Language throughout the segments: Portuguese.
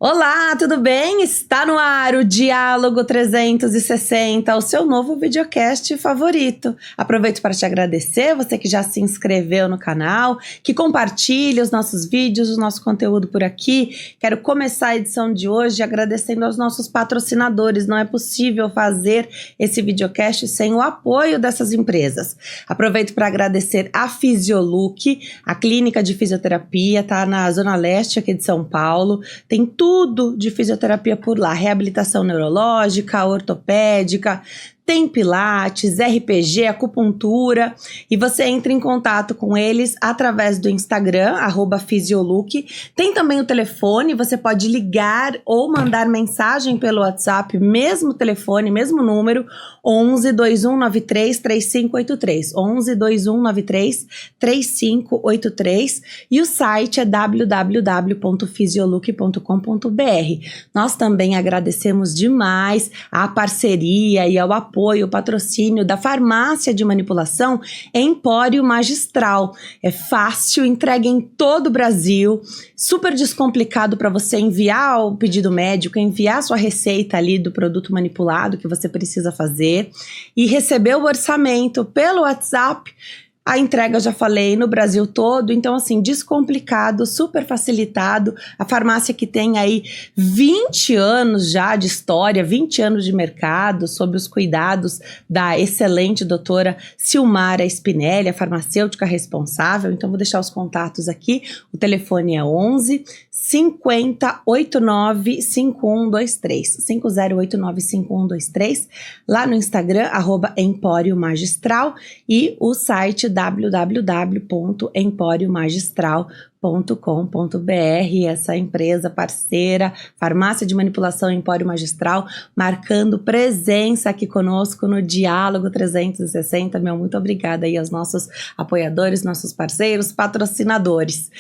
Olá, tudo bem? Está no ar o Diálogo 360, o seu novo videocast favorito. Aproveito para te agradecer, você que já se inscreveu no canal, que compartilha os nossos vídeos, o nosso conteúdo por aqui. Quero começar a edição de hoje agradecendo aos nossos patrocinadores. Não é possível fazer esse videocast sem o apoio dessas empresas. Aproveito para agradecer a Fisiolook, a clínica de fisioterapia, tá na Zona Leste aqui de São Paulo. Tem tudo de fisioterapia por lá, reabilitação neurológica, ortopédica, tem pilates, RPG, acupuntura, e você entra em contato com eles através do Instagram, @Fisiolook. Tem também o telefone, você pode ligar ou mandar mensagem pelo WhatsApp, mesmo telefone, mesmo número, 11 2193 3583, 11 2193 3583, e o site é www.fisiolook.com.br. Nós também agradecemos demais a parceria e ao apoio, o patrocínio da farmácia de manipulação Empório Magistral. É fácil, entrega em todo o Brasil, super descomplicado para você enviar o pedido médico, enviar sua receita ali do produto manipulado que você precisa fazer e receber o orçamento pelo WhatsApp. A entrega, já falei, no Brasil todo, então assim, descomplicado, super facilitado. A farmácia que tem aí 20 anos já de história, 20 anos de mercado, sob os cuidados da excelente doutora Silmara Spinelli, a farmacêutica responsável. Então vou deixar os contatos aqui, o telefone é 11 50 89 5123, 5089 5123, lá no Instagram, @Empório Magistral, e o site www.emporiomagistral.com.br, essa empresa parceira, farmácia de manipulação Empório Magistral, marcando presença aqui conosco no Diálogo 360. Meu muito obrigada aí aos nossos apoiadores, nossos parceiros, patrocinadores.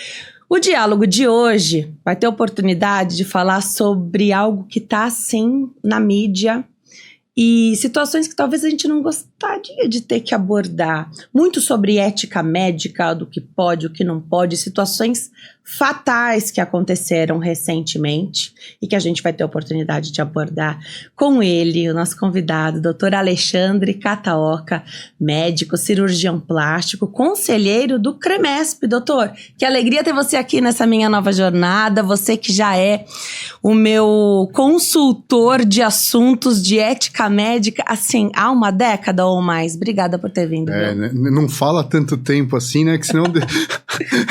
O diálogo de hoje vai ter oportunidade de falar sobre algo que está assim na mídia e situações que talvez a gente não gostaria de ter que abordar. Muito sobre ética médica, do que pode, o que não pode, situações fatais que aconteceram recentemente e que a gente vai ter a oportunidade de abordar com ele, o nosso convidado, Dr. Alexandre Kataoka, médico, cirurgião plástico, conselheiro do CREMESP. Doutor, que alegria ter você aqui nessa minha nova jornada, você que já é o meu consultor de assuntos de ética médica, assim, há uma década ou mais. Obrigada por ter vindo. Não fala tanto tempo assim, né, que senão...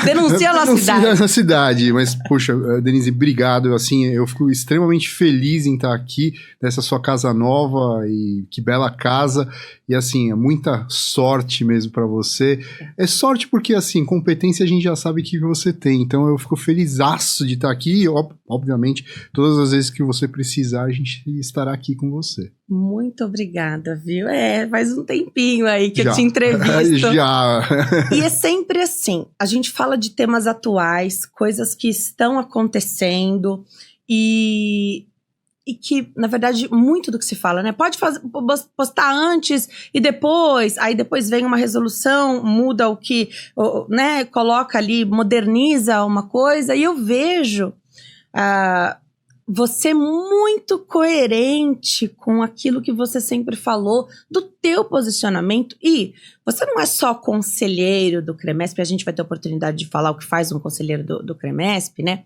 Denuncia a nossa cidade. Na cidade, mas poxa, Denise, obrigado, assim, eu fico extremamente feliz em estar aqui nessa sua casa nova, e que bela casa, e assim, é muita sorte mesmo para você. É sorte porque, assim, competência a gente já sabe que você tem, então eu fico felizaço de estar aqui, e obviamente, todas as vezes que você precisar, a gente estará aqui com você. Muito obrigada, viu? Faz um tempinho aí que eu te entrevisto. Já. E é sempre assim, a gente fala de temas atuais, coisas que estão acontecendo e que, na verdade, muito do que se fala, né? Pode postar antes e depois, aí depois vem uma resolução, muda o que, né? Coloca ali, moderniza uma coisa, e eu vejo... você muito coerente com aquilo que você sempre falou, do teu posicionamento, e você não é só conselheiro do CREMESP, a gente vai ter a oportunidade de falar o que faz um conselheiro do CREMESP, né?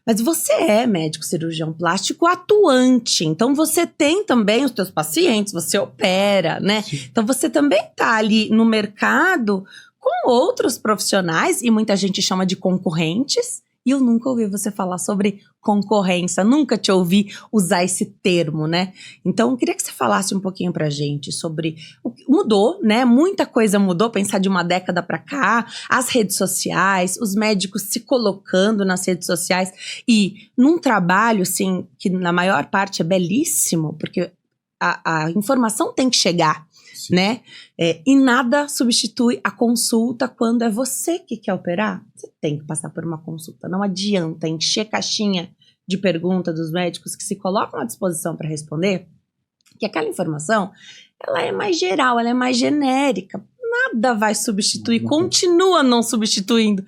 Mas você é médico cirurgião plástico atuante, então você tem também os teus pacientes, você opera, né? Sim. Então você também tá ali no mercado com outros profissionais, e muita gente chama de concorrentes, e eu nunca ouvi você falar sobre concorrência, nunca te ouvi usar esse termo, né? Então, eu queria que você falasse um pouquinho pra gente sobre o que mudou, né? Muita coisa mudou, pensar de uma década pra cá, as redes sociais, os médicos se colocando nas redes sociais, e num trabalho, assim, que na maior parte é belíssimo, porque a informação tem que chegar, né? E nada substitui a consulta quando é você que quer operar. Você tem que passar por uma consulta. Não adianta encher caixinha de pergunta dos médicos que se colocam à disposição para responder, que aquela informação, ela é mais geral, ela é mais genérica. nada vai substituir, continua não substituindo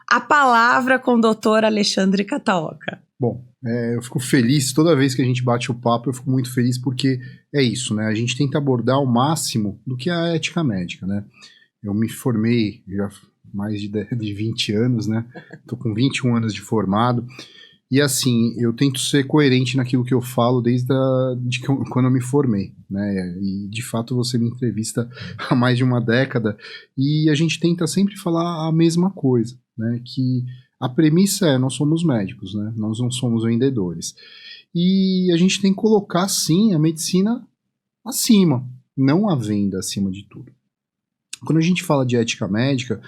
a palavra com o doutor Alexandre Kataoka. Bom, eu fico feliz, toda vez que a gente bate o papo, eu fico muito feliz porque é isso, né? A gente tenta abordar o máximo do que é a ética médica, né? Eu me formei já há mais de 20 anos, né? Tô com 21 anos de formado. E assim, eu tento ser coerente naquilo que eu falo desde quando eu me formei, né? E de fato você me entrevista há mais de uma década e a gente tenta sempre falar a mesma coisa, né? Que a premissa é, nós somos médicos, né? Nós não somos vendedores. E a gente tem que colocar, sim, a medicina acima, não a venda acima de tudo. Quando a gente fala de ética médica,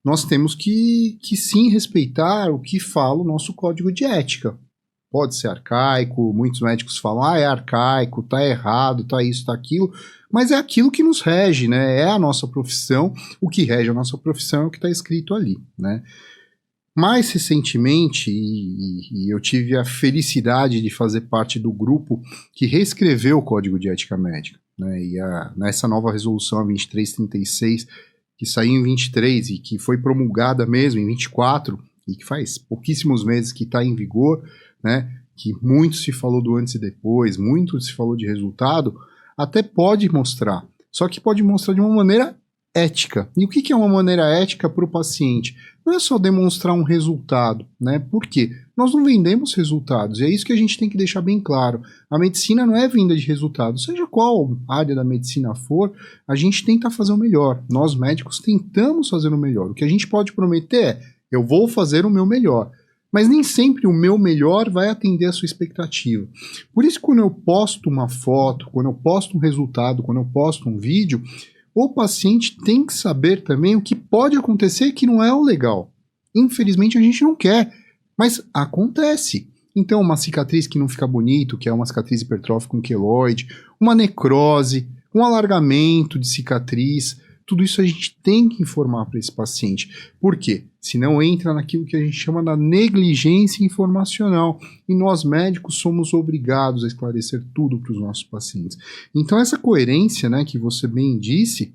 nós temos que sim respeitar o que fala o nosso código de ética. Pode ser arcaico, muitos médicos falam, é arcaico, tá errado, tá isso, tá aquilo, mas é aquilo que nos rege, né? É a nossa profissão, o que rege a nossa profissão é o que está escrito ali, né? Mais recentemente, e eu tive a felicidade de fazer parte do grupo que reescreveu o Código de Ética Médica, né? E nessa nova resolução, a 2336, que saiu em 23 e que foi promulgada mesmo em 24, e que faz pouquíssimos meses que está em vigor, né? Que muito se falou do antes e depois, muito se falou de resultado, até pode mostrar, só que pode mostrar de uma maneira ética. E o que é uma maneira ética para o paciente? Não é só demonstrar um resultado, né? Por quê? Nós não vendemos resultados, e é isso que a gente tem que deixar bem claro. A medicina não é venda de resultados, seja qual área da medicina for, a gente tenta fazer o melhor. Nós médicos tentamos fazer o melhor. O que a gente pode prometer é, eu vou fazer o meu melhor. Mas nem sempre o meu melhor vai atender a sua expectativa. Por isso, quando eu posto uma foto, quando eu posto um resultado, quando eu posto um vídeo, o paciente tem que saber também o que pode acontecer que não é o legal. Infelizmente a gente não quer, mas acontece. Então uma cicatriz que não fica bonito, que é uma cicatriz hipertrófica com queloide, uma necrose, um alargamento de cicatriz, tudo isso a gente tem que informar para esse paciente. Por quê? Senão entra naquilo que a gente chama da negligência informacional. E nós médicos somos obrigados a esclarecer tudo para os nossos pacientes. Então essa coerência, né, que você bem disse,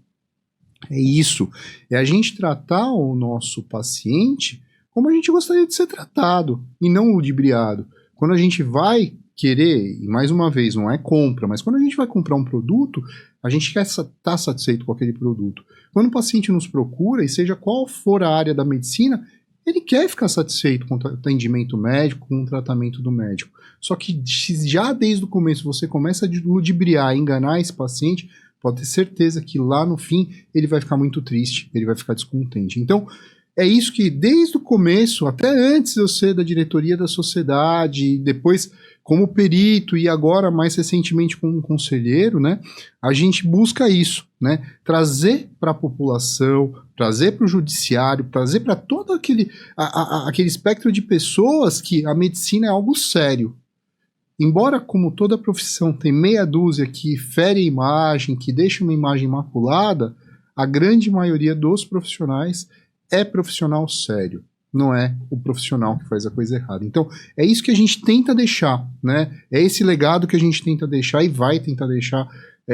é isso. É a gente tratar o nosso paciente como a gente gostaria de ser tratado e não ludibriado. Quando a gente vai querer, e mais uma vez, não é compra, mas quando a gente vai comprar um produto, a gente quer estar satisfeito com aquele produto. Quando o paciente nos procura, e seja qual for a área da medicina, ele quer ficar satisfeito com o atendimento médico, com o tratamento do médico. Só que já desde o começo você começa a ludibriar, enganar esse paciente, pode ter certeza que lá no fim ele vai ficar muito triste, ele vai ficar descontente. Então, é isso que desde o começo, até antes de eu ser da diretoria da sociedade, depois como perito e agora mais recentemente como conselheiro, né, a gente busca isso, né, trazer para a população, trazer para o judiciário, trazer para todo aquele espectro de pessoas que a medicina é algo sério. Embora, como toda profissão tem meia dúzia que fere a imagem, que deixa uma imagem maculada, a grande maioria dos profissionais é profissional sério, não é o profissional que faz a coisa errada. Então, é isso que a gente tenta deixar, né? É esse legado que a gente tenta deixar e vai tentar deixar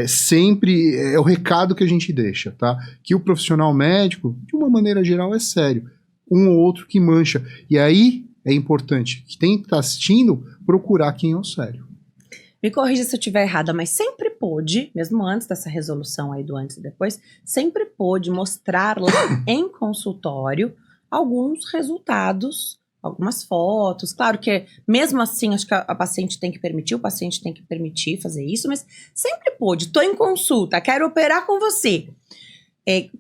sempre, é o recado que a gente deixa, tá? Que o profissional médico, de uma maneira geral, é sério. Um ou outro que mancha. E aí, é importante que quem está assistindo, procurar quem é o sério. Me corrija se eu estiver errada, mas sempre pôde, mesmo antes dessa resolução aí do antes e depois, sempre pôde mostrar lá em consultório alguns resultados, algumas fotos. Claro que mesmo assim, acho que a paciente tem que permitir, o paciente tem que permitir fazer isso, mas sempre pôde. Estou em consulta, quero operar com você.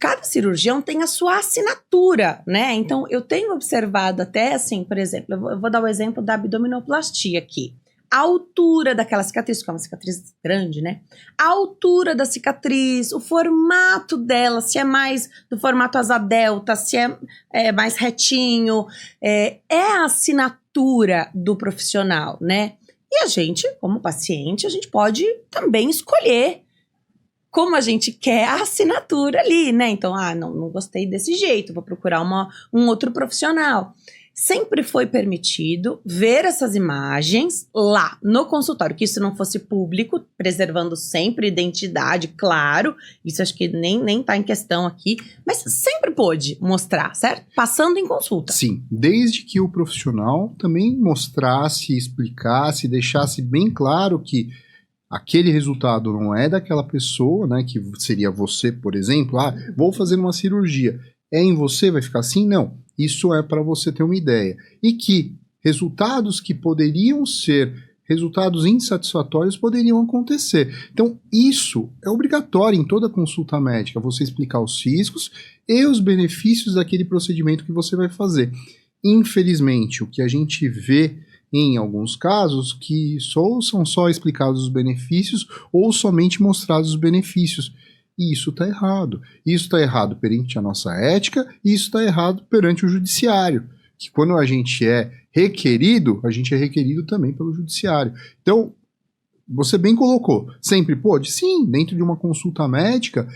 Cada cirurgião tem a sua assinatura, né? Então, eu tenho observado até assim, por exemplo, eu vou dar o exemplo da abdominoplastia aqui. A altura daquela cicatriz, que é uma cicatriz grande, né? A altura da cicatriz, o formato dela, se é mais do formato asa delta, se é mais retinho, é a assinatura do profissional, né? E a gente, como paciente, a gente pode também escolher como a gente quer a assinatura ali, né? Então, não gostei desse jeito, vou procurar um outro profissional. sempre foi permitido ver essas imagens lá no consultório, que isso não fosse público, preservando sempre identidade, claro, isso acho que nem tá em questão aqui, mas sempre pôde mostrar, certo? Passando em consulta. Sim, desde que o profissional também mostrasse, explicasse, deixasse bem claro que aquele resultado não é daquela pessoa, né, que seria você, por exemplo, vou fazer uma cirurgia, é em você, vai ficar assim? Não. Isso é para você ter uma ideia. E que resultados que poderiam ser resultados insatisfatórios poderiam acontecer. Então, isso é obrigatório em toda consulta médica, você explicar os riscos e os benefícios daquele procedimento que você vai fazer. Infelizmente, o que a gente vê em alguns casos, que são só explicados os benefícios ou somente mostrados os benefícios. E isso está errado. Isso está errado perante a nossa ética e isso está errado perante o judiciário. Que quando a gente é requerido também pelo judiciário. Então, você bem colocou, sempre pode? Sim, dentro de uma consulta médica,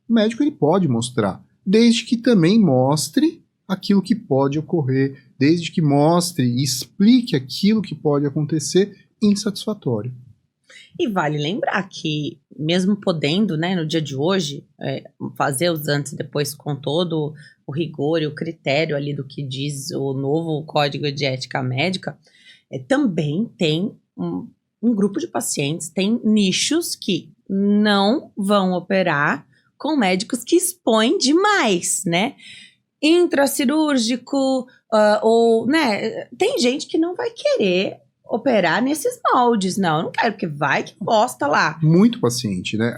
o médico ele pode mostrar, desde que também mostre aquilo que pode ocorrer, desde que mostre e explique aquilo que pode acontecer insatisfatório. E vale lembrar que, mesmo podendo, né, no dia de hoje, fazer os antes e depois com todo o rigor e o critério ali do que diz o novo Código de Ética Médica, também tem um grupo de pacientes, tem nichos que não vão operar com médicos que expõem demais, né? Intracirúrgico, ou, né, tem gente que não vai querer operar nesses moldes, não, eu não quero, porque vai que posta lá. Muito paciente, né?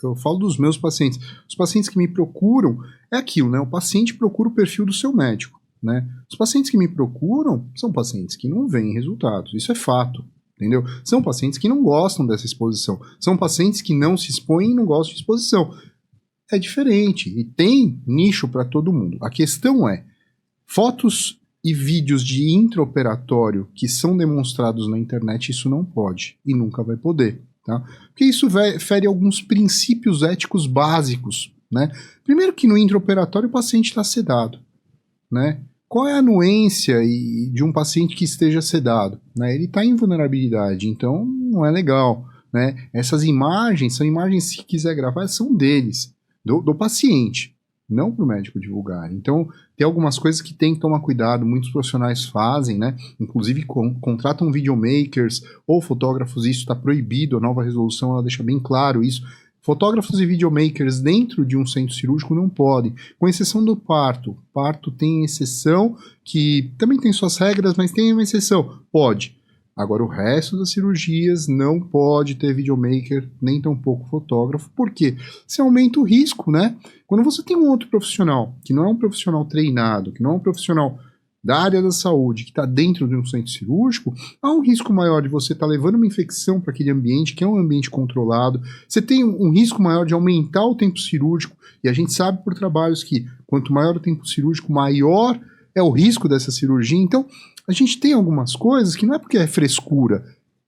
Eu falo dos meus pacientes. Os pacientes que me procuram, é aquilo, né? O paciente procura o perfil do seu médico, né? Os pacientes que me procuram são pacientes que não veem resultados, isso é fato, entendeu? São pacientes que não gostam dessa exposição, são pacientes que não se expõem e não gostam de exposição. É diferente, e tem nicho para todo mundo. A questão é, fotos e vídeos de intraoperatório que são demonstrados na internet, isso não pode e nunca vai poder, tá? Porque isso fere alguns princípios éticos básicos, né? Primeiro que no intraoperatório o paciente está sedado, né? Qual é a anuência de um paciente que esteja sedado? Né? Ele está em vulnerabilidade, então não é legal, né? Essas imagens são imagens, se quiser gravar, são deles, do paciente, não para o médico divulgar. Então, tem algumas coisas que tem que tomar cuidado, muitos profissionais fazem, né? Inclusive contratam videomakers ou fotógrafos, isso está proibido, a nova resolução ela deixa bem claro isso. Fotógrafos e videomakers dentro de um centro cirúrgico não podem, com exceção do parto. Parto tem exceção, que também tem suas regras, mas tem uma exceção, pode. Agora, o resto das cirurgias não pode ter videomaker, nem tampouco fotógrafo. Por quê? Você aumenta o risco, né? Quando você tem um outro profissional, que não é um profissional treinado, que não é um profissional da área da saúde, que está dentro de um centro cirúrgico, há um risco maior de você estar levando uma infecção para aquele ambiente, que é um ambiente controlado. Você tem um risco maior de aumentar o tempo cirúrgico, e a gente sabe por trabalhos que quanto maior o tempo cirúrgico, maior é o risco dessa cirurgia. Então, a gente tem algumas coisas que não é porque é frescura,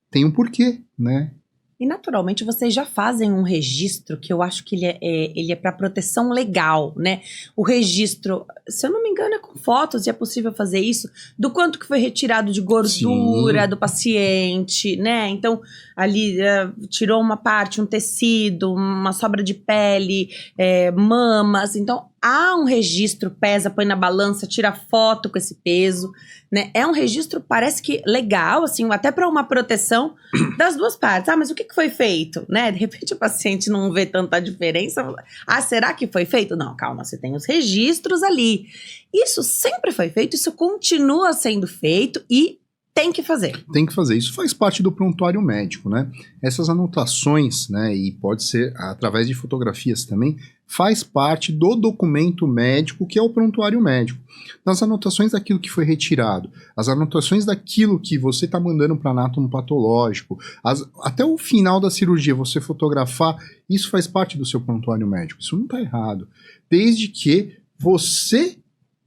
tem um porquê, né? E naturalmente vocês já fazem um registro que eu acho que ele é para proteção legal, né? O registro, se eu não me engano, é com fotos, e é possível fazer isso, do quanto que foi retirado de gordura do paciente, né? Então, ali tirou uma parte, um tecido, uma sobra de pele, mamas. Então, há um registro, pesa, põe na balança, tira foto com esse peso, né? É um registro, parece que legal, assim, até para uma proteção das duas partes. Ah, mas o que foi feito, né? De repente o paciente não vê tanta diferença. Ah, será que foi feito? Não, calma, você tem os registros ali. Isso sempre foi feito, isso continua sendo feito e tem que fazer. Tem que fazer. Isso faz parte do prontuário médico, né? Essas anotações, né, e pode ser através de fotografias também, faz parte do documento médico, que é o prontuário médico. Nas anotações daquilo que foi retirado, as anotações daquilo que você está mandando para anátomo patológico, até o final da cirurgia você fotografar, isso faz parte do seu prontuário médico. Isso não está errado. Desde que você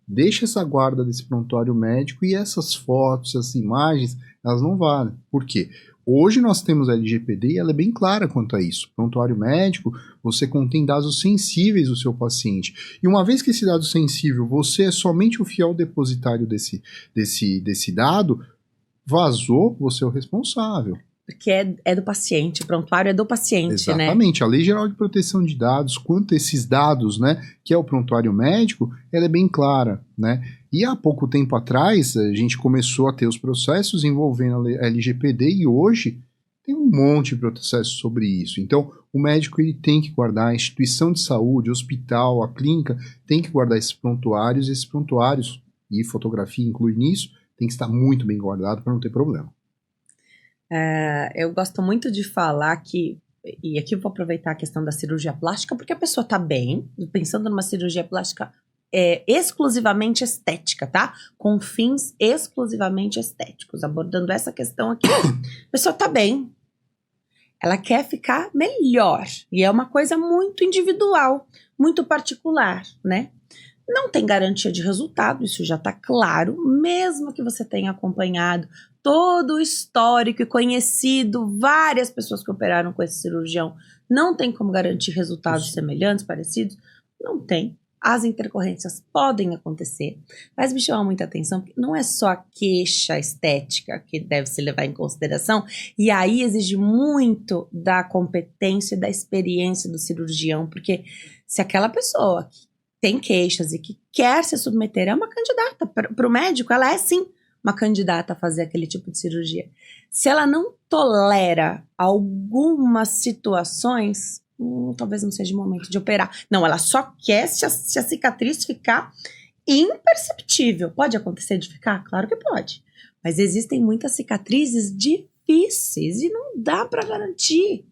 deixa essa guarda desse prontuário médico e essas fotos, essas imagens, elas não valem. Por quê? Hoje nós temos a LGPD e ela é bem clara quanto a isso. Prontuário médico, você contém dados sensíveis do seu paciente. E uma vez que esse dado sensível, você é somente o fiel depositário desse dado, vazou, você é o responsável. Porque é do paciente, o prontuário é do paciente, Exatamente. A Lei Geral de Proteção de Dados, quanto a esses dados, né, que é o prontuário médico, ela é bem clara, né? E há pouco tempo atrás, a gente começou a ter os processos envolvendo a LGPD e hoje tem um monte de processos sobre isso. Então, o médico ele tem que guardar, a instituição de saúde, o hospital, a clínica, tem que guardar esses prontuários, e fotografia inclui nisso, tem que estar muito bem guardado para não ter problema. Eu gosto muito de falar que, e aqui eu vou aproveitar a questão da cirurgia plástica, porque a pessoa tá bem, pensando numa cirurgia plástica exclusivamente estética, tá? Com fins exclusivamente estéticos, abordando essa questão aqui. A pessoa tá bem, ela quer ficar melhor, e é uma coisa muito individual, muito particular, né? Não tem garantia de resultado, isso já tá claro, mesmo que você tenha acompanhado todo o histórico e conhecido várias pessoas que operaram com esse cirurgião, não tem como garantir resultados semelhantes, parecidos? Não tem. As intercorrências podem acontecer, mas me chama muita atenção que não é só a queixa estética que deve se levar em consideração, e aí exige muito da competência e da experiência do cirurgião, porque se aquela pessoa que tem queixas e que quer se submeter é uma candidata para o médico, ela é sim uma candidata a fazer aquele tipo de cirurgia. Se ela não tolera algumas situações, talvez não seja o momento de operar. Não, ela só quer se a cicatriz ficar imperceptível. Pode acontecer de ficar? Claro que pode. Mas existem muitas cicatrizes difíceis e não dá para garantir.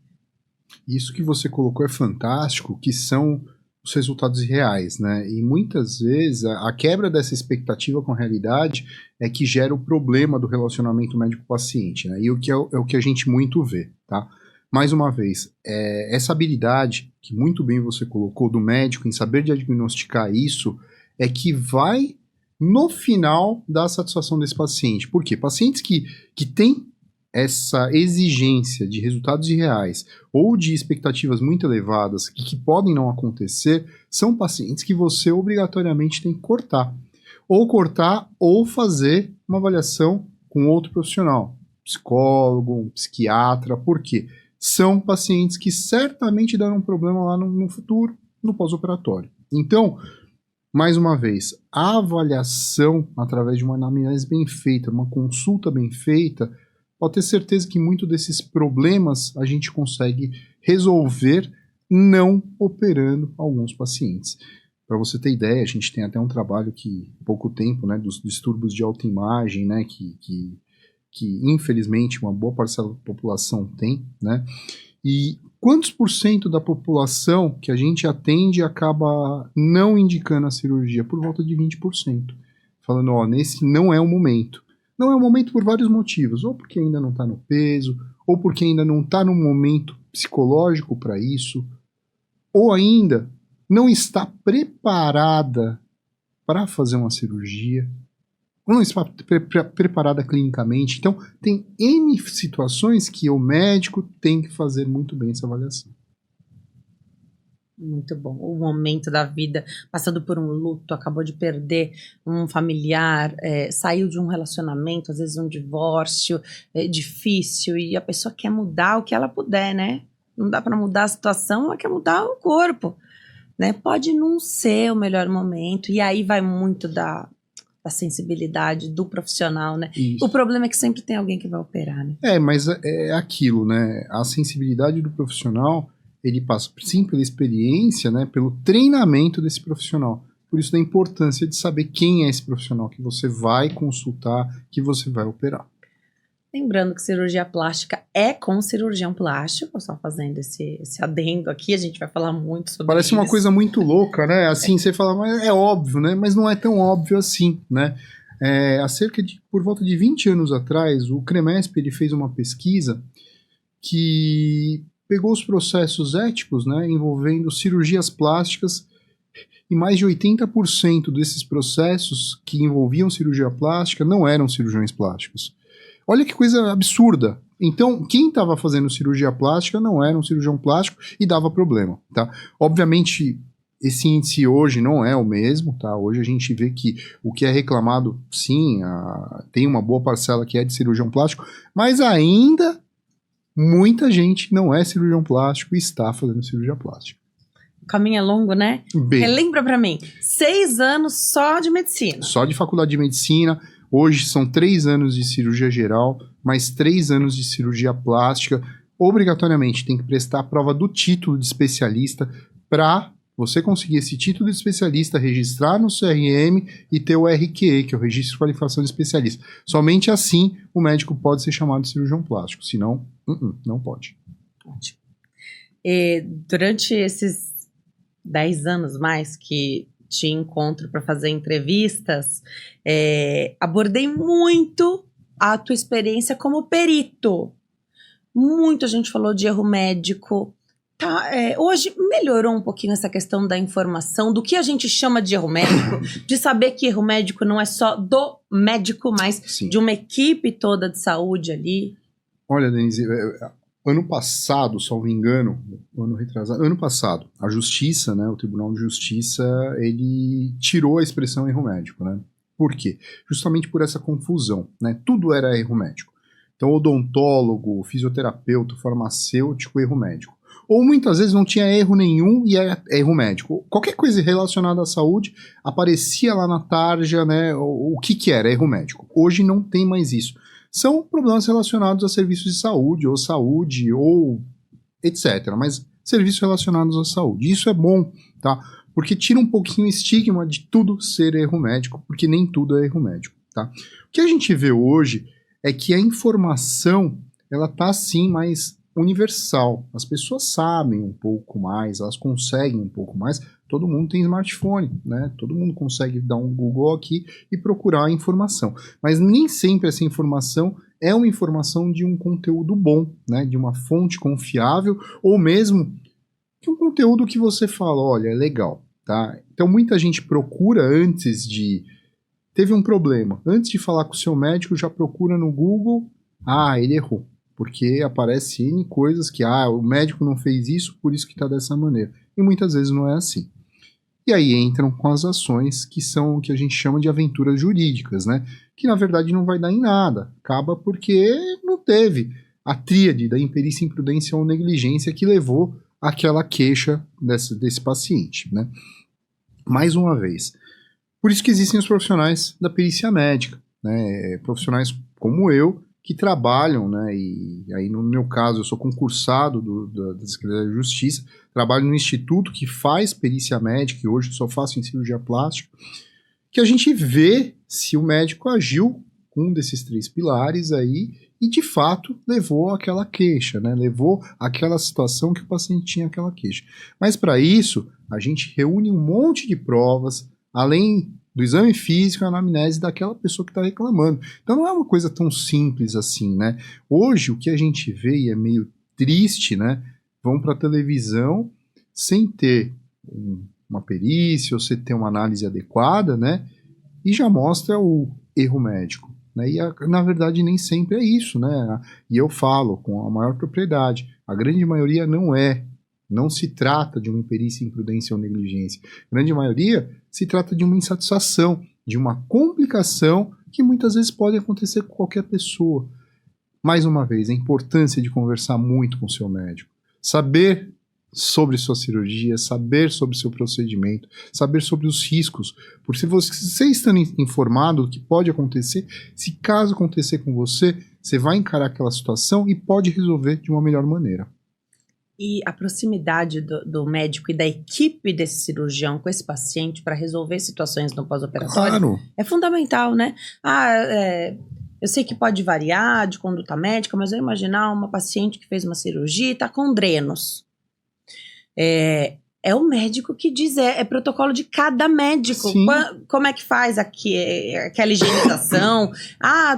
Isso que você colocou é fantástico, que são os resultados reais, né? E muitas vezes a quebra dessa expectativa com a realidade é que gera o problema do relacionamento médico-paciente, né? E o que é o que a gente muito vê, tá? Mais uma vez, essa habilidade que muito bem você colocou do médico em saber diagnosticar isso é que vai, no final, dar satisfação desse paciente. Por quê? Pacientes que têm essa exigência de resultados irreais ou de expectativas muito elevadas que podem não acontecer, são pacientes que você obrigatoriamente tem que cortar. Ou cortar ou fazer uma avaliação com outro profissional, psicólogo, um psiquiatra. Por quê? São pacientes que certamente darão problema lá no futuro, no pós-operatório. Então, mais uma vez, a avaliação através de uma anamnese bem feita, uma consulta bem feita, pode ter certeza que muitos desses problemas a gente consegue resolver não operando alguns pacientes. Para você ter ideia, a gente tem até um trabalho que, há pouco tempo, né, dos distúrbios de autoimagem, né, que infelizmente uma boa parcela da população tem, né, e quantos por cento da população que a gente atende acaba não indicando a cirurgia? Por volta de 20%. Falando, ó, nesse não é o momento. Não é o momento por vários motivos, ou porque ainda não está no peso, ou porque ainda não está no momento psicológico para isso, ou ainda não está preparada para fazer uma cirurgia, ou não está preparada clinicamente. Então, tem N situações que o médico tem que fazer muito bem essa avaliação. Muito bom. O momento da vida, passando por um luto, acabou de perder um familiar, saiu de um relacionamento, às vezes um divórcio, difícil, e a pessoa quer mudar o que ela puder, né? Não dá para mudar a situação, ela quer mudar o corpo, né? Pode não ser o melhor momento, e aí vai muito da sensibilidade do profissional, né? Isso. O problema é que sempre tem alguém que vai operar, né? Mas é aquilo, né? A sensibilidade do profissional, ele passa sim pela experiência, né, pelo treinamento desse profissional. Por isso da importância de saber quem é esse profissional que você vai consultar, que você vai operar. Lembrando que cirurgia plástica é com cirurgião plástico, só fazendo esse adendo aqui, a gente vai falar muito sobre Parece isso. Uma coisa muito louca, né? Assim, você fala, mas é óbvio, né? Mas não é tão óbvio assim, né? Por volta de 20 anos atrás, o CREMESP ele fez uma pesquisa que pegou os processos éticos, né, envolvendo cirurgias plásticas, e mais de 80% desses processos que envolviam cirurgia plástica não eram cirurgiões plásticos. Olha que coisa absurda, Então, quem estava fazendo cirurgia plástica não era um cirurgião plástico e dava problema, tá? Obviamente, esse índice hoje não é o mesmo, tá? Hoje a gente vê que o que é reclamado, sim, tem uma boa parcela que é de cirurgião plástico, mas ainda muita gente não é cirurgião plástico e está fazendo cirurgia plástica. O caminho é longo, né? Bem, Relembra pra mim, 6 anos só de medicina. só de faculdade de medicina, hoje são 3 anos de cirurgia geral, mais 3 anos de cirurgia plástica. Obrigatoriamente tem que prestar a prova do título de especialista para você conseguir esse título de especialista, registrar no CRM e ter o RQE, que é o Registro de Qualificação de Especialista. Somente assim o médico pode ser chamado de cirurgião plástico, senão, não pode. Ótimo. Durante esses 10 anos mais que te encontro para fazer entrevistas, abordei muito a tua experiência como perito. Muita gente falou de erro médico. Tá, hoje melhorou um pouquinho essa questão da informação, do que a gente chama de erro médico, de saber que erro médico não é só do médico, mas Sim. de uma equipe toda de saúde ali. Olha, Denise, ano passado, salvo engano, ano passado, a Justiça, né, o Tribunal de Justiça, ele tirou a expressão erro médico, né? Por quê? Justamente por essa confusão, né? Tudo era erro médico. Então, odontólogo, fisioterapeuta, farmacêutico, erro médico. Ou muitas vezes não tinha erro nenhum e era erro médico. Qualquer coisa relacionada à saúde aparecia lá na tarja, né? O que era erro médico. Hoje não tem mais isso. São problemas relacionados a serviços de saúde, ou etc. Mas serviços relacionados à saúde. Isso é bom, tá? Porque tira um pouquinho o estigma de tudo ser erro médico, porque nem tudo é erro médico, tá? O que a gente vê hoje é que a informação, ela tá sim mais universal. As pessoas sabem um pouco mais, elas conseguem um pouco mais. Todo mundo tem smartphone, né? Todo mundo consegue dar um Google aqui e procurar a informação. Mas nem sempre essa informação é uma informação de um conteúdo bom, né? De uma fonte confiável, ou mesmo que um conteúdo que você fala, olha, é legal, tá? Então muita gente procura antes de... Teve um problema. Antes de falar com o seu médico, já procura no Google, ele errou. Porque aparece N coisas que, o médico não fez isso, por isso que está dessa maneira. E muitas vezes não é assim. E aí entram com as ações que são o que a gente chama de aventuras jurídicas, né? Que na verdade não vai dar em nada. Acaba porque não teve a tríade da imperícia, imprudência ou negligência que levou àquela queixa desse paciente, né? Mais uma vez. Por isso que existem os profissionais da perícia médica, né? Profissionais como eu, que trabalham, né, e aí no meu caso eu sou concursado da Secretaria de Justiça, trabalho no instituto que faz perícia médica, e hoje só faço em cirurgia plástica, que a gente vê se o médico agiu com um desses 3 pilares aí e de fato levou àquela queixa, né, levou àquela situação que o paciente tinha aquela queixa. Mas para isso a gente reúne um monte de provas, além do exame físico e anamnese daquela pessoa que está reclamando. Então não é uma coisa tão simples assim, né? Hoje o que a gente vê, e é meio triste, né? Vão para a televisão sem ter uma perícia ou sem ter uma análise adequada, né? E já mostra o erro médico, né? E na verdade nem sempre é isso, né? E eu falo com a maior propriedade, a grande maioria não se trata de uma imperícia, imprudência ou negligência. A grande maioria se trata de uma insatisfação, de uma complicação que muitas vezes pode acontecer com qualquer pessoa. Mais uma vez, a importância de conversar muito com o seu médico. Saber sobre sua cirurgia, saber sobre seu procedimento, saber sobre os riscos. Porque se você estando informado do que pode acontecer, se caso acontecer com você, você vai encarar aquela situação e pode resolver de uma melhor maneira. E a proximidade do médico e da equipe desse cirurgião com esse paciente para resolver situações no pós-operatório é fundamental, né? Eu sei que pode variar de conduta médica, mas eu imaginar uma paciente que fez uma cirurgia e está com drenos. É o médico que diz, é protocolo de cada médico. Como é que faz aquela higienização?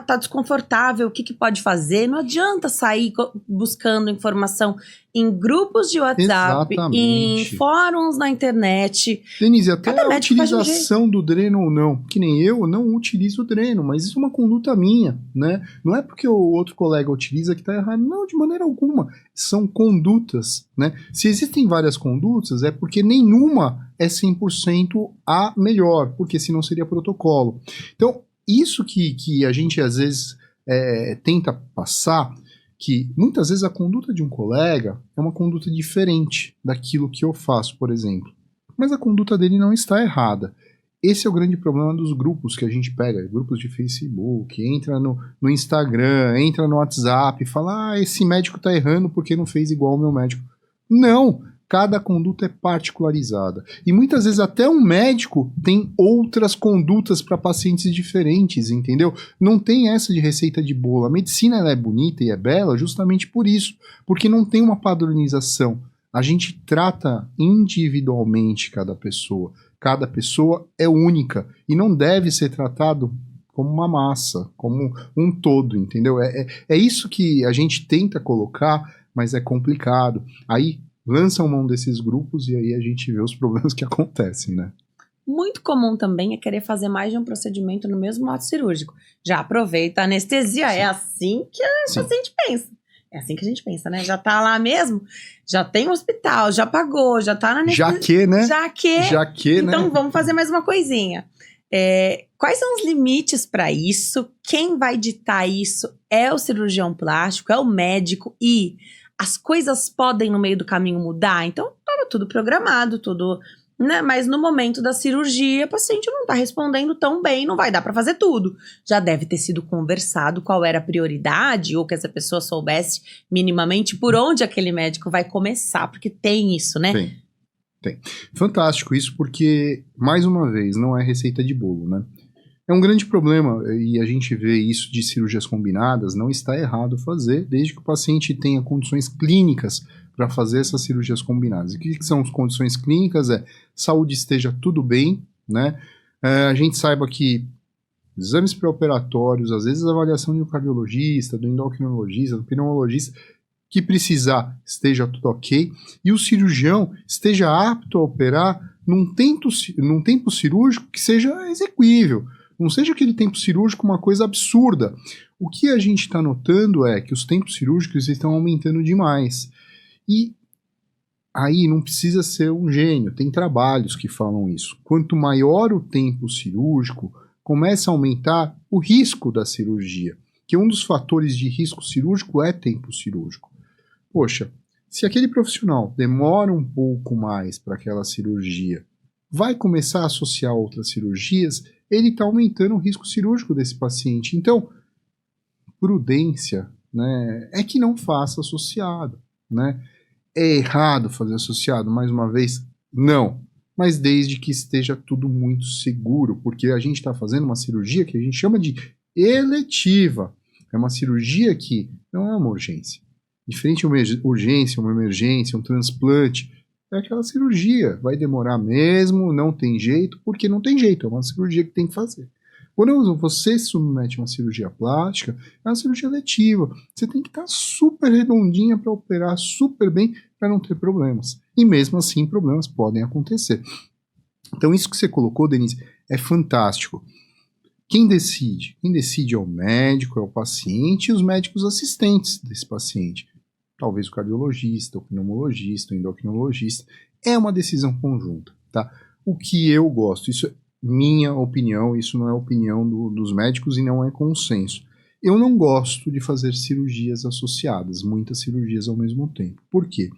Tá desconfortável, o que pode fazer? Não adianta sair buscando informação. em grupos de WhatsApp, Exatamente. em fóruns na internet. Denise, até Cada a médico faz de um utilização do Dreno ou não, que nem eu não utilizo o Dreno, mas isso é uma conduta minha, né? Não é porque o outro colega utiliza que tá errado, não, de maneira alguma. São condutas, né? Se existem várias condutas, é porque nenhuma é 100% a melhor, porque senão seria protocolo. Então, isso que a gente às vezes tenta passar, que muitas vezes a conduta de um colega é uma conduta diferente daquilo que eu faço, por exemplo. Mas a conduta dele não está errada. Esse é o grande problema dos grupos que a gente pega, grupos de Facebook, entra no Instagram, entra no WhatsApp, fala, esse médico está errando porque não fez igual ao meu médico. Não! Cada conduta é particularizada. E muitas vezes até um médico tem outras condutas para pacientes diferentes, entendeu? Não tem essa de receita de bolo. A medicina ela é bonita e é bela justamente por isso, porque não tem uma padronização. A gente trata individualmente cada pessoa. Cada pessoa é única e não deve ser tratado como uma massa, como um todo, entendeu? É isso que a gente tenta colocar, mas é complicado. Aí lançam mão desses grupos e aí a gente vê os problemas que acontecem, né? Muito comum também é querer fazer mais de um procedimento no mesmo ato cirúrgico. Já aproveita a anestesia, Sim. É assim que a paciente pensa. É assim que a gente pensa, né? Já tá lá mesmo, já tem um hospital, já pagou, já tá na anestesia. Já que, né? Já que, né? Então vamos fazer mais uma coisinha. Quais são os limites para isso? Quem vai ditar isso é o cirurgião plástico, é o médico e as coisas podem no meio do caminho mudar, então estava tudo programado, tudo, né? Mas no momento da cirurgia, o paciente não está respondendo tão bem, não vai dar para fazer tudo. Já deve ter sido conversado qual era a prioridade, ou que essa pessoa soubesse minimamente por onde aquele médico vai começar, porque tem isso, né? Tem. Fantástico isso, porque, mais uma vez, não é receita de bolo, né? É um grande problema, e a gente vê isso de cirurgias combinadas, não está errado fazer, desde que o paciente tenha condições clínicas para fazer essas cirurgias combinadas. E o que são as condições clínicas? Saúde esteja tudo bem, né? A gente saiba que exames pré-operatórios, às vezes a avaliação de um cardiologista, do endocrinologista, do pneumologista, que precisar esteja tudo ok, e o cirurgião esteja apto a operar num tempo cirúrgico que seja exequível. Não seja aquele tempo cirúrgico uma coisa absurda. O que a gente está notando é que os tempos cirúrgicos estão aumentando demais. E aí não precisa ser um gênio, tem trabalhos que falam isso. Quanto maior o tempo cirúrgico, começa a aumentar o risco da cirurgia, que um dos fatores de risco cirúrgico é tempo cirúrgico. Poxa, se aquele profissional demora um pouco mais para aquela cirurgia, vai começar a associar outras cirurgias, ele está aumentando o risco cirúrgico desse paciente. Então, prudência, né, é que não faça associado, né? É errado fazer associado, mais uma vez? Não. Mas desde que esteja tudo muito seguro, porque a gente está fazendo uma cirurgia que a gente chama de eletiva. É uma cirurgia que não é uma urgência. Diferente de uma urgência, uma emergência, um transplante, é aquela cirurgia. Vai demorar mesmo, não tem jeito, porque não tem jeito, é uma cirurgia que tem que fazer. Quando você se submete a uma cirurgia plástica, é uma cirurgia letiva. Você tem que estar super redondinha para operar super bem, para não ter problemas. E mesmo assim, problemas podem acontecer. Então isso que você colocou, Denise, é fantástico. Quem decide? Quem decide é o médico, é o paciente e os médicos assistentes desse paciente. Talvez o cardiologista, o pneumologista, o endocrinologista. É uma decisão conjunta, tá? O que eu gosto, isso é minha opinião, isso não é opinião dos médicos e não é consenso. Eu não gosto de fazer cirurgias associadas, muitas cirurgias ao mesmo tempo. Por quê?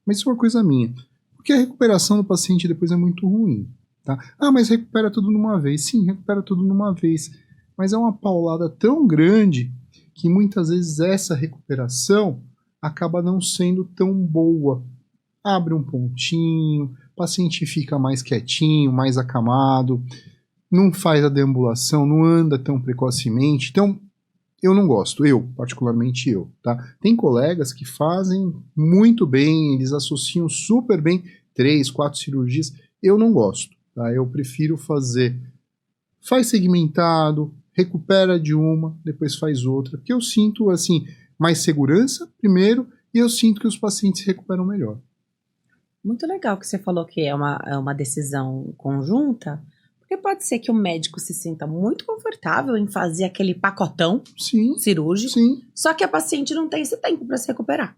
Mas isso é uma coisa minha. Porque a recuperação do paciente depois é muito ruim. Tá? Ah, mas recupera tudo numa vez. Sim, recupera tudo numa vez. Mas é uma paulada tão grande que muitas vezes essa recuperação acaba não sendo tão boa. Abre um pontinho, o paciente fica mais quietinho, mais acamado, não faz a deambulação, não anda tão precocemente. Então, eu não gosto, particularmente eu, tá? Tem colegas que fazem muito bem, eles associam super bem 3, 4 cirurgias. Eu não gosto, tá? Eu prefiro faz segmentado, recupera de uma, depois faz outra, porque eu sinto, assim, mais segurança, primeiro, e eu sinto que os pacientes se recuperam melhor. Muito legal que você falou que é uma decisão conjunta, porque pode ser que o médico se sinta muito confortável em fazer aquele pacotão cirúrgico, só que a paciente não tem esse tempo para se recuperar.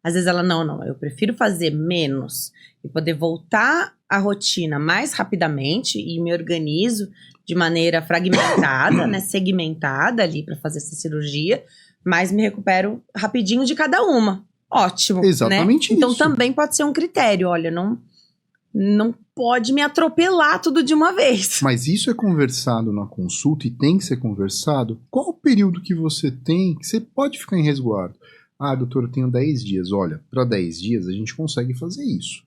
Às vezes ela, não, eu prefiro fazer menos e poder voltar à rotina mais rapidamente e me organizo de maneira fragmentada, né, segmentada ali para fazer essa cirurgia, mas me recupero rapidinho de cada uma. Ótimo, exatamente, né? Então isso. também pode ser um critério, olha, não pode me atropelar tudo de uma vez. Mas isso é conversado na consulta e tem que ser conversado. Qual o período que você tem que você pode ficar em resguardo? Ah, doutor, eu tenho 10 dias. Olha, para 10 dias a gente consegue fazer isso.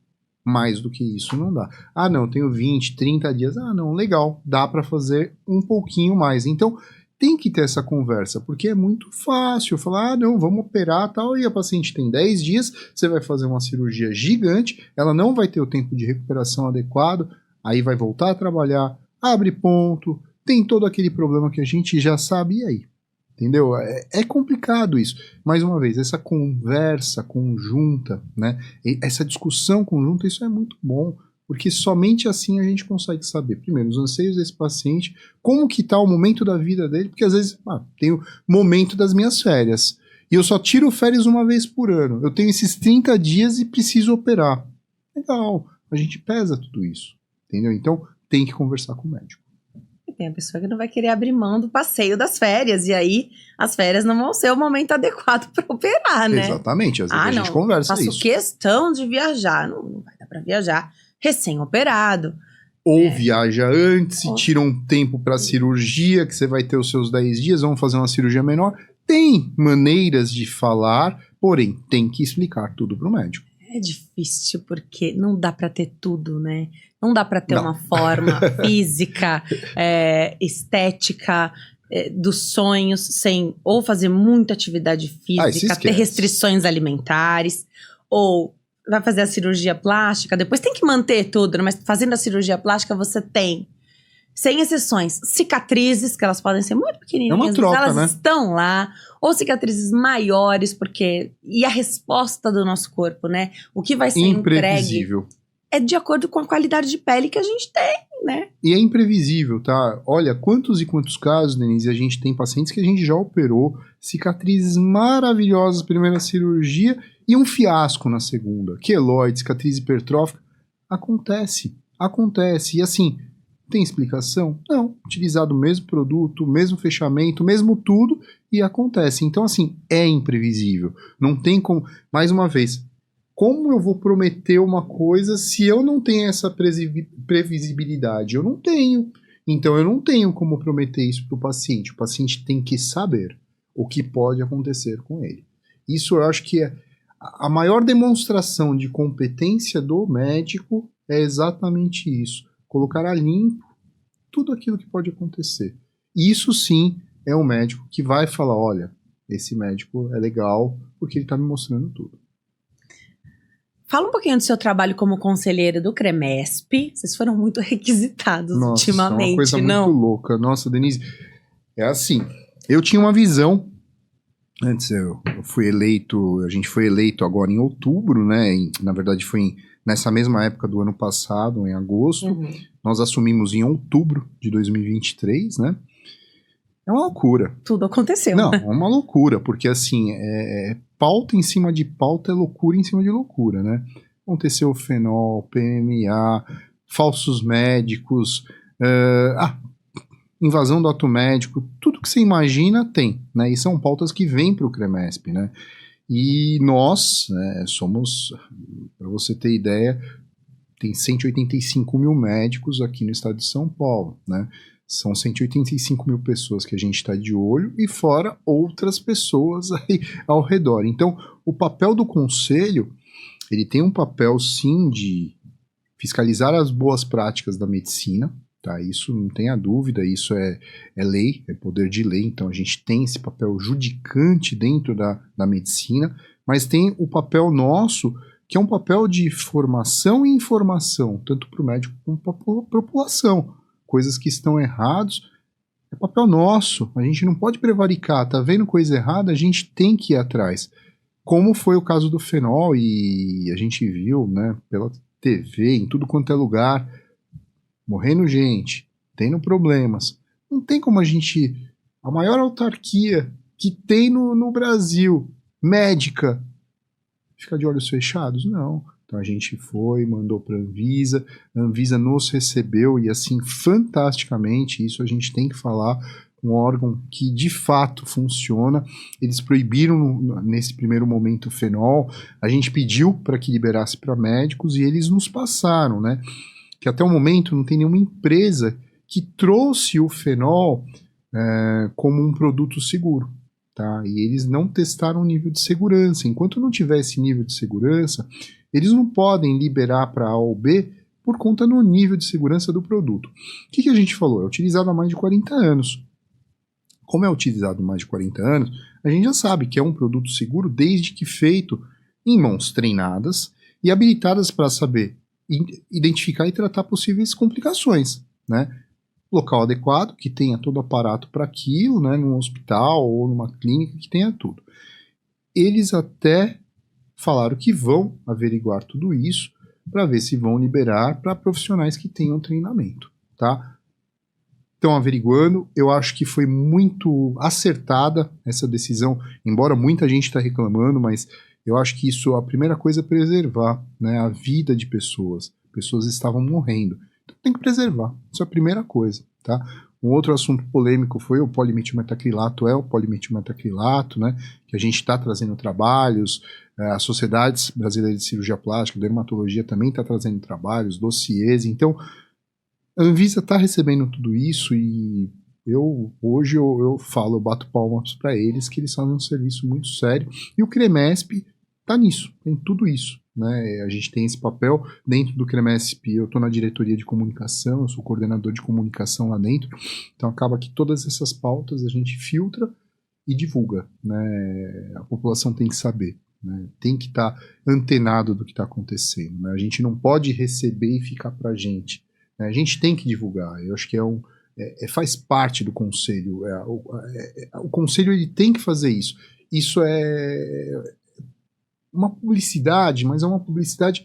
Mais do que isso não dá. Ah, não, eu tenho 20, 30 dias. Ah, não, legal, dá para fazer um pouquinho mais. Então, tem que ter essa conversa, porque é muito fácil falar, ah, não, vamos operar tal, e a paciente tem 10 dias, você vai fazer uma cirurgia gigante, ela não vai ter o tempo de recuperação adequado, aí vai voltar a trabalhar, abre ponto, tem todo aquele problema que a gente já sabe, e aí? Entendeu? É complicado isso. Mais uma vez, essa conversa conjunta, né? Essa discussão conjunta, isso é muito bom, porque somente assim a gente consegue saber, primeiro, os anseios desse paciente, como que está o momento da vida dele, porque às vezes tem o momento das minhas férias, e eu só tiro férias uma vez por ano, eu tenho esses 30 dias e preciso operar. Legal, a gente pesa tudo isso, entendeu? Então tem que conversar com o médico. Tem a pessoa que não vai querer abrir mão do passeio das férias, e aí as férias não vão ser o momento adequado para operar, né? Exatamente, às vezes a gente conversa isso. Faço questão de viajar, não vai dar para viajar recém-operado. Ou viaja antes e tira um tempo para cirurgia, que você vai ter os seus 10 dias, vamos fazer uma cirurgia menor. Tem maneiras de falar, porém, tem que explicar tudo para o médico. É difícil, porque não dá para ter tudo, né? Não dá para ter uma forma física, estética, dos sonhos, sem ou fazer muita atividade física, ter restrições alimentares, ou vai fazer a cirurgia plástica, depois tem que manter tudo, né? Mas fazendo a cirurgia plástica você tem, sem exceções, cicatrizes, que elas podem ser muito pequenininhas, é uma troca, elas né? estão lá, ou cicatrizes maiores, e a resposta do nosso corpo, né? O que vai ser imprevisível. Entregue é de acordo com a qualidade de pele que a gente tem, né? E é imprevisível, tá? Olha, quantos e quantos casos, Denise, a gente tem pacientes que a gente já operou, cicatrizes maravilhosas, primeira cirurgia, e um fiasco na segunda. Queloide, cicatriz hipertrófica. Acontece. E assim, tem explicação? Não. Utilizado o mesmo produto, o mesmo fechamento, o mesmo tudo, e acontece. Então, assim, é imprevisível. Não tem como... Mais uma vez, como eu vou prometer uma coisa se eu não tenho essa previsibilidade? Eu não tenho. Então, eu não tenho como prometer isso para o paciente. O paciente tem que saber o que pode acontecer com ele. Isso eu acho que é a maior demonstração de competência do médico, é exatamente isso. Colocar a limpo tudo aquilo que pode acontecer. Isso sim é um médico que vai falar, olha, esse médico é legal porque ele está me mostrando tudo. Fala um pouquinho do seu trabalho como conselheira do CREMESP. Vocês foram muito requisitados ultimamente, é uma coisa não? muito louca. Nossa, Denise, é assim, eu tinha uma visão, antes eu fui eleito, a gente foi eleito agora em outubro, né, na verdade foi nessa mesma época do ano passado, em agosto, nós assumimos em outubro de 2023, né, é uma loucura. Tudo aconteceu. Não, é uma loucura, porque assim, pauta em cima de pauta é loucura em cima de loucura, né? Aconteceu o fenol, PMA, falsos médicos, invasão do ato médico, tudo que você imagina tem, né? E são pautas que vêm para o CREMESP, né? E nós, somos, para você ter ideia, tem 185 mil médicos aqui no estado de São Paulo, né? São 185 mil pessoas que a gente está de olho e fora outras pessoas aí ao redor. Então, o papel do conselho, ele tem um papel sim de fiscalizar as boas práticas da medicina, tá? Isso não tenha dúvida, isso é lei, é poder de lei, então a gente tem esse papel judicante dentro da medicina, mas tem o papel nosso, que é um papel de formação e informação, tanto para o médico como para a população. Coisas que estão erradas, é papel nosso, a gente não pode prevaricar, tá vendo coisa errada, a gente tem que ir atrás. Como foi o caso do fenol, e a gente viu, né, pela TV, em tudo quanto é lugar, morrendo gente, tendo problemas. Não tem como a gente... A maior autarquia que tem no Brasil, médica, ficar de olhos fechados? Não. Então a gente foi, mandou para a Anvisa nos recebeu, e assim, fantasticamente, isso a gente tem que falar, um órgão que de fato funciona. Eles proibiram nesse primeiro momento o fenol, a gente pediu para que liberasse para médicos e eles nos passaram, né? Que até o momento não tem nenhuma empresa que trouxe o fenol como um produto seguro, tá? E eles não testaram o nível de segurança. Enquanto não tiver esse nível de segurança, eles não podem liberar para A ou B por conta do nível de segurança do produto. O que a gente falou? É utilizado há mais de 40 anos. Como é utilizado há mais de 40 anos, a gente já sabe que é um produto seguro desde que feito em mãos treinadas e habilitadas para saber identificar e tratar possíveis complicações, né? Local adequado, que tenha todo o aparato para aquilo, né? Num hospital ou numa clínica que tenha tudo. Eles até falaram que vão averiguar tudo isso para ver se vão liberar para profissionais que tenham treinamento, tá? Estão averiguando, eu acho que foi muito acertada essa decisão, embora muita gente está reclamando, mas eu acho que isso, a primeira coisa é preservar, né, a vida de pessoas. Pessoas estavam morrendo, então tem que preservar, isso é a primeira coisa, tá? Um outro assunto polêmico foi o polimetilmetacrilato, o polimetilmetacrilato, né, que a gente está trazendo trabalhos, as sociedades brasileiras de cirurgia plástica, dermatologia também está trazendo trabalhos, dossiês, então a Anvisa está recebendo tudo isso e hoje eu falo, eu bato palmas para eles, que eles fazem um serviço muito sério. E o CREMESP está nisso, tem tudo isso, né? A gente tem esse papel dentro do CREMESP, eu estou na diretoria de comunicação, eu sou coordenador de comunicação lá dentro, então acaba que todas essas pautas a gente filtra e divulga, né? A população tem que saber. Né, tem que estar antenado do que está acontecendo. Né? A gente não pode receber e ficar para a gente. A gente tem que divulgar, eu acho que faz parte do conselho, o conselho ele tem que fazer isso. Isso é uma publicidade, mas é uma publicidade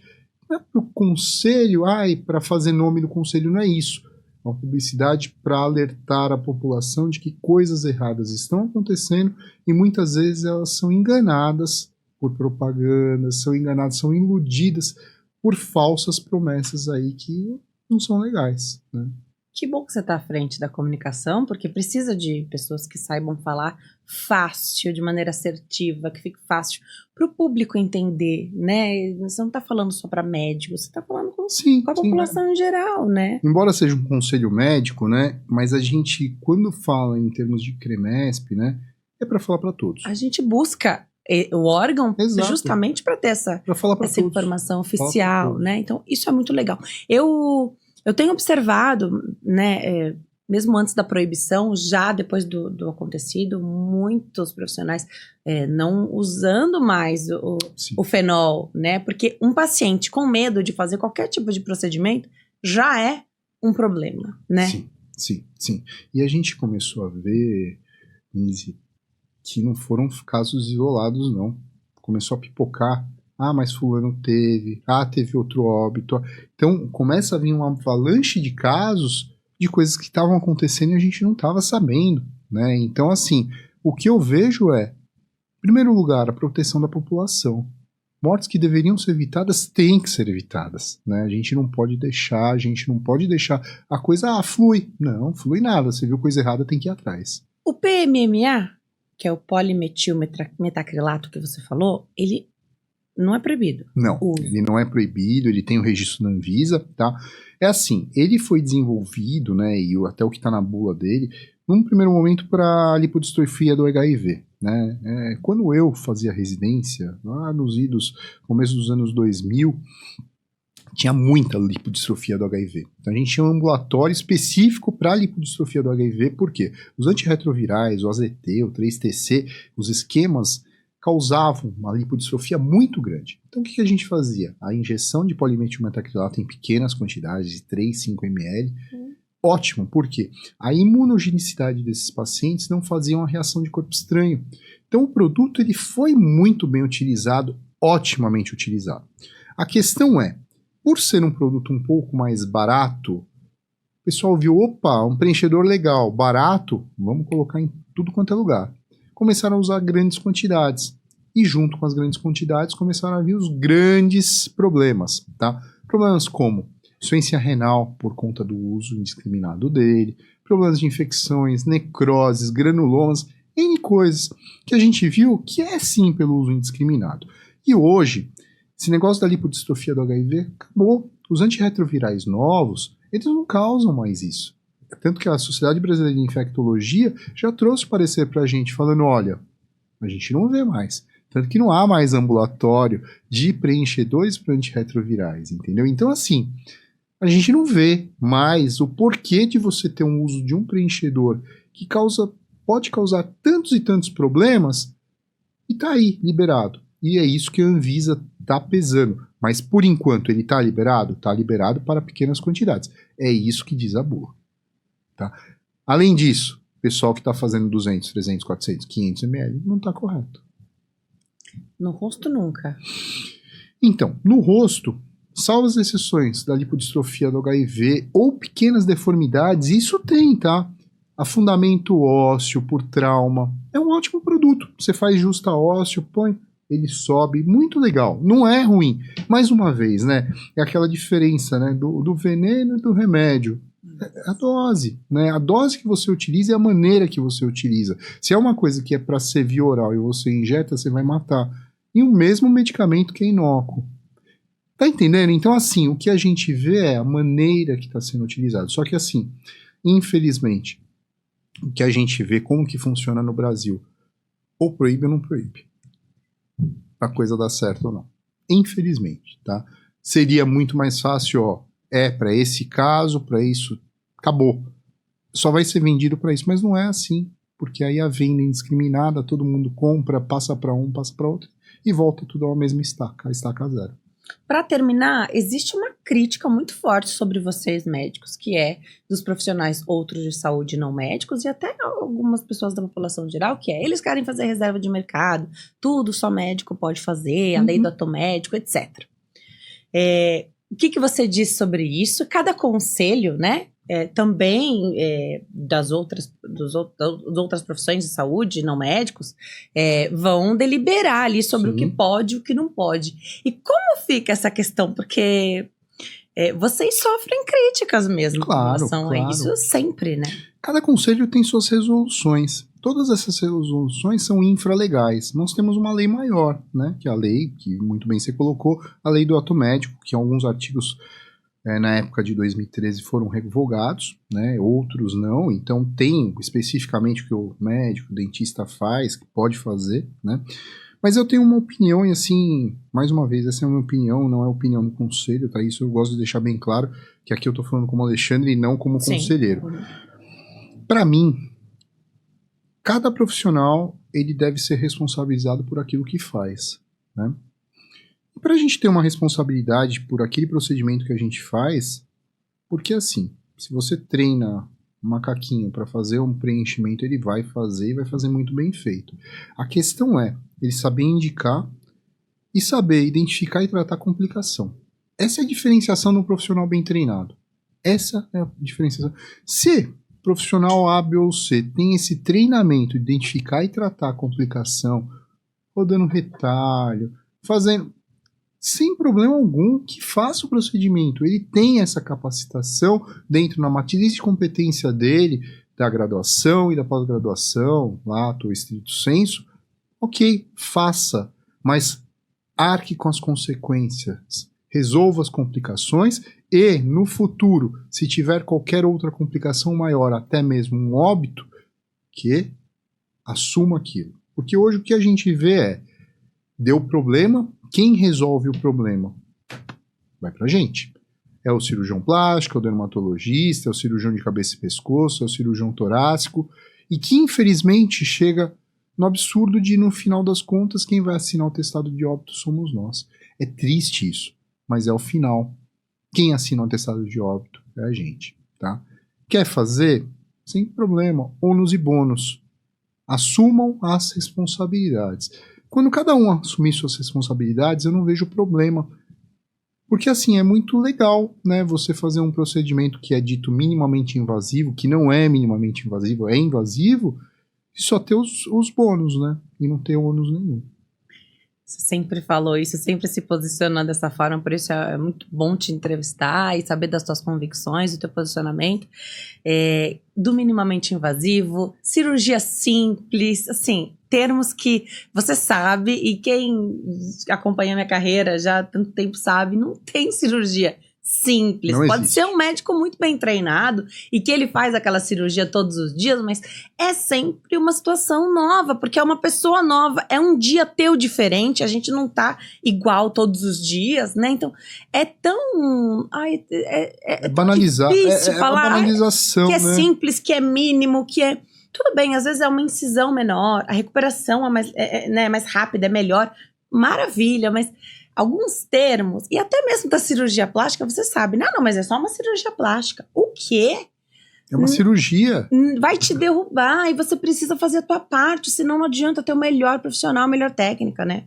não é para o conselho, para fazer nome do conselho, não é isso. É uma publicidade para alertar a população de que coisas erradas estão acontecendo e muitas vezes elas são enganadas por propagandas, são enganadas, são iludidas por falsas promessas aí que não são legais, né? Que bom que você está à frente da comunicação, porque precisa de pessoas que saibam falar fácil, de maneira assertiva, que fique fácil para o público entender, né? Você não está falando só para médicos, você está falando com a população em geral, né? Embora seja um conselho médico, né? Mas a gente, quando fala em termos de CREMESP, né? É para falar para todos. A gente busca o órgão justamente para ter essa informação oficial, né? Então, isso é muito legal. Eu tenho observado, né, mesmo antes da proibição, já depois do acontecido, muitos profissionais não usando mais o fenol, né? Porque um paciente com medo de fazer qualquer tipo de procedimento já é um problema, né? Sim. E a gente começou a ver, Nise, que não foram casos isolados, não. Começou a pipocar. Mas fulano teve. Teve outro óbito. Então, começa a vir uma avalanche de casos de coisas que estavam acontecendo e a gente não estava sabendo, né? Então, assim, o que eu vejo é, em primeiro lugar, a proteção da população. Mortes que deveriam ser evitadas têm que ser evitadas, né? A gente não pode deixar a coisa, flui. Não, flui nada. Você viu coisa errada, tem que ir atrás. O PMMA, que é o polimetilmetacrilato que você falou, ele não é proibido. Não, ele não é proibido, ele tem o registro da Anvisa, tá? É assim, ele foi desenvolvido, né, e até o que está na bula dele, num primeiro momento para lipodistrofia do HIV, né? Quando eu fazia residência, lá nos começo dos anos 2000, tinha muita lipodistrofia do HIV. Então a gente tinha um ambulatório específico para lipodistrofia do HIV, por quê? Os antirretrovirais, o AZT, o 3TC, os esquemas causavam uma lipodistrofia muito grande. Então o que a gente fazia? A injeção de polimetilmetacrilato em pequenas quantidades, de 3, 5 ml, Ótimo, por quê? A imunogenicidade desses pacientes não fazia uma reação de corpo estranho. Então o produto ele foi muito bem utilizado, otimamente utilizado. A questão é, por ser um produto um pouco mais barato, o pessoal viu, opa, um preenchedor legal, barato, vamos colocar em tudo quanto é lugar. Começaram a usar grandes quantidades. E junto com as grandes quantidades começaram a vir os grandes problemas, tá? Problemas como insuficiência renal por conta do uso indiscriminado dele, problemas de infecções, necroses, granulomas, N coisas que a gente viu que é sim pelo uso indiscriminado. E hoje, esse negócio da lipodistrofia do HIV acabou. Os antirretrovirais novos, eles não causam mais isso. Tanto que a Sociedade Brasileira de Infectologia já trouxe parecer pra gente, falando, olha, a gente não vê mais. Tanto que não há mais ambulatório de preenchedores para antirretrovirais, entendeu? Então, assim, a gente não vê mais o porquê de você ter um uso de um preenchedor que pode causar tantos e tantos problemas e tá aí, liberado. E é isso que a Anvisa tá pesando. Mas, por enquanto, ele tá liberado? Tá liberado para pequenas quantidades. É isso que diz a bula. Tá? Além disso, o pessoal que tá fazendo 200, 300, 400, 500 ml não tá correto. No rosto, nunca. Então, no rosto, salvo as exceções da lipodistrofia do HIV ou pequenas deformidades, isso tem, tá? Afundamento ósseo por trauma. É um ótimo produto. Você faz justa ósseo, põe, ele sobe. Muito legal. Não é ruim. Mais uma vez, né? É aquela diferença, né? Do veneno e do remédio. É a dose, né? A dose que você utiliza é a maneira que você utiliza. Se é uma coisa que é para ser via oral e você injeta, você vai matar. E o mesmo medicamento que é inócuo. Tá entendendo? Então, assim, o que a gente vê é a maneira que está sendo utilizado. Só que, assim, infelizmente, o que a gente vê, como que funciona no Brasil, ou proíbe ou não proíbe. A coisa dá certo ou não. Infelizmente, tá? Seria muito mais fácil, ó, para esse caso, para isso, acabou. Só vai ser vendido para isso, mas não é assim. Porque aí a venda indiscriminada, todo mundo compra, passa para um, passa para outro, e volta tudo a mesma estaca, a estaca zero. Para terminar, existe uma crítica muito forte sobre vocês médicos, que é dos profissionais outros de saúde não médicos e até algumas pessoas da população geral, que é eles querem fazer reserva de mercado, tudo só médico pode fazer, a lei do atomédico, etc. O que você diz sobre isso? Cada conselho, né? Também das outras profissões de saúde, não médicos, vão deliberar ali sobre Sim. o que pode e o que não pode. E como fica essa questão? Porque vocês sofrem críticas mesmo com relação a isso sempre, né? Cada conselho tem suas resoluções. Todas essas resoluções são infralegais. Nós temos uma lei maior, né? Que é a lei, que muito bem você colocou, a lei do ato médico, que alguns artigos na época de 2013 foram revogados, né? Outros não. Então tem especificamente o que o médico, o dentista faz, que pode fazer, né? Mas eu tenho uma opinião e assim, mais uma vez, essa é a minha opinião, não é a opinião do conselho, tá? Isso eu gosto de deixar bem claro, que aqui eu tô falando como Alexandre e não como Sim. conselheiro. Para mim, cada profissional, ele deve ser responsabilizado por aquilo que faz, né? Para a gente ter uma responsabilidade por aquele procedimento que a gente faz, porque assim, se você treina um macaquinho para fazer um preenchimento, ele vai fazer e vai fazer muito bem feito. A questão é ele saber indicar e saber identificar e tratar a complicação. Essa é a diferenciação de um profissional bem treinado. Essa é a diferenciação. Se profissional A, B ou C tem esse treinamento de identificar e tratar a complicação, rodando retalho, fazendo... sem problema algum, que faça o procedimento. Ele tem essa capacitação dentro da matriz de competência dele, da graduação e da pós-graduação, lato, estrito sensu, ok, faça, mas arque com as consequências, resolva as complicações e, no futuro, se tiver qualquer outra complicação maior, até mesmo um óbito, que assuma aquilo. Porque hoje o que a gente vê deu problema, quem resolve o problema? Vai pra gente. É o cirurgião plástico, é o dermatologista, é o cirurgião de cabeça e pescoço, é o cirurgião torácico, e que infelizmente chega no absurdo de, no final das contas, quem vai assinar o atestado de óbito somos nós. É triste isso, mas é o final. Quem assina o atestado de óbito é a gente, tá? Quer fazer? Sem problema. Ônus e bônus. Assumam as responsabilidades. Quando cada um assumir suas responsabilidades, eu não vejo problema. Porque assim, é muito legal, né, você fazer um procedimento que é dito minimamente invasivo, que não é minimamente invasivo, é invasivo, e só ter os bônus, né? E não ter ônus nenhum. Você sempre falou isso, sempre se posicionou dessa forma, por isso é muito bom te entrevistar e saber das tuas convicções, do teu posicionamento. Do minimamente invasivo, cirurgia simples, assim, termos que você sabe e quem acompanha minha carreira já há tanto tempo sabe, não tem cirurgia simples. Não Pode existe. ser um médico muito bem treinado e que ele faz aquela cirurgia todos os dias, mas é sempre uma situação nova, porque é uma pessoa nova, é um dia teu diferente, a gente não tá igual todos os dias, né? Então, é tão... é banalizar, difícil falar a banalização, que é né? simples, que é mínimo, que é... Tudo bem, às vezes é uma incisão menor, a recuperação é mais rápida, é melhor, maravilha, mas alguns termos, e até mesmo da cirurgia plástica, você sabe, não, mas é só uma cirurgia plástica. O quê? É uma cirurgia. Vai te derrubar e você precisa fazer a tua parte, senão não adianta ter o melhor profissional, a melhor técnica, né?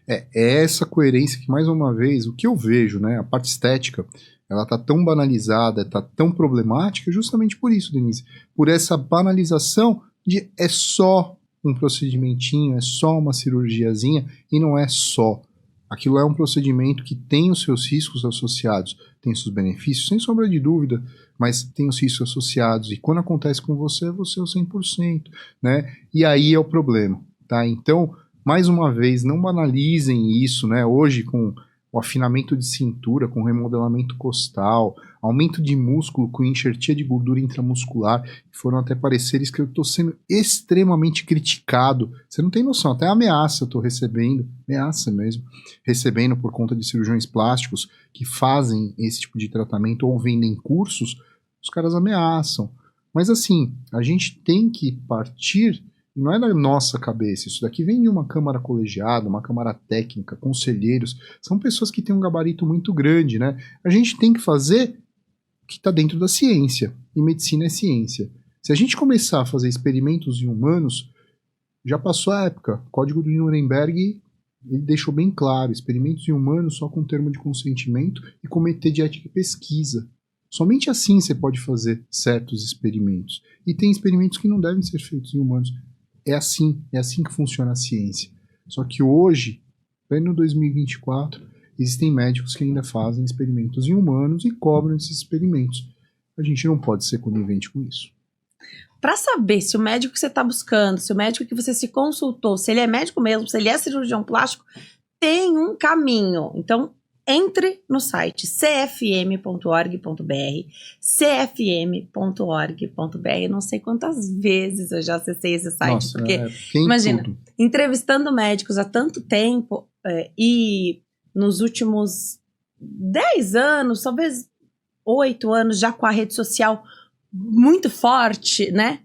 É essa coerência que, mais uma vez, o que eu vejo, né, a parte estética, ela tá tão banalizada, tá tão problemática, justamente por isso, Denise. Por essa banalização de é só um procedimentinho, é só uma cirurgiazinha, e não é só. Aquilo é um procedimento que tem os seus riscos associados, tem seus benefícios, sem sombra de dúvida, mas tem os riscos associados. E quando acontece com você é o 100%, né? E aí é o problema, tá? Então, mais uma vez, não banalizem isso, né? Hoje, com o afinamento de cintura, com remodelamento costal, aumento de músculo com enxertia de gordura intramuscular, foram até pareceres que eu estou sendo extremamente criticado. Você não tem noção, até ameaça eu estou recebendo, ameaça mesmo, recebendo por conta de cirurgiões plásticos que fazem esse tipo de tratamento ou vendem cursos, os caras ameaçam. Mas assim, a gente tem que partir, não é da nossa cabeça, isso daqui vem de uma câmara colegiada, uma câmara técnica, conselheiros, são pessoas que têm um gabarito muito grande, né? A gente tem que fazer o que está dentro da ciência, e medicina é ciência. Se a gente começar a fazer experimentos em humanos, já passou a época, o Código de Nuremberg ele deixou bem claro, experimentos em humanos só com termo de consentimento e comitê de ética e pesquisa. Somente assim você pode fazer certos experimentos. E tem experimentos que não devem ser feitos em humanos. É assim que funciona a ciência. Só que hoje, pleno 2024, existem médicos que ainda fazem experimentos em humanos e cobram esses experimentos. A gente não pode ser conivente com isso. Para saber se o médico que você está buscando, se o médico que você se consultou, se ele é médico mesmo, se ele é cirurgião plástico, tem um caminho. Então, entre no site cfm.org.br, cfm.org.br. Não sei quantas vezes eu já acessei esse site. Nossa, porque, imagina, tudo. Entrevistando médicos há tanto tempo e nos últimos 10 anos, talvez 8 anos, já com a rede social muito forte, né?